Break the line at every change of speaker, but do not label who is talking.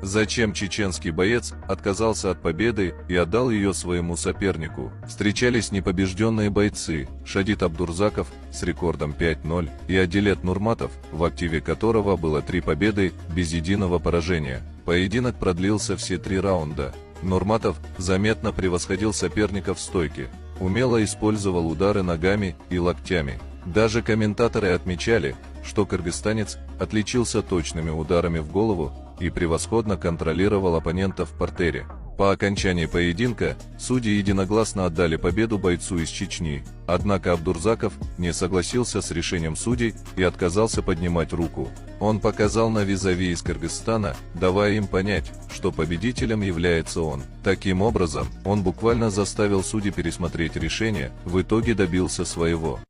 Зачем чеченский боец отказался от победы и отдал ее своему сопернику? Встречались непобежденные бойцы Шадид Абдурзаков с рекордом 5-0 и Адилет Нурматов, в активе которого было 3 победы без единого поражения. Поединок продлился все 3 раунда. Нурматов заметно превосходил соперника в стойке, умело использовал удары ногами и локтями. Даже комментаторы отмечали, что кыргызстанец отличился точными ударами в голову и превосходно контролировал оппонента в партере. По окончании поединка судьи единогласно отдали победу бойцу из Чечни, однако Абдурзаков не согласился с решением судей и отказался поднимать руку. Он показал на визави из Кыргызстана, давая им понять, что победителем является он. Таким образом, он буквально заставил судей пересмотреть решение, в итоге добился своего.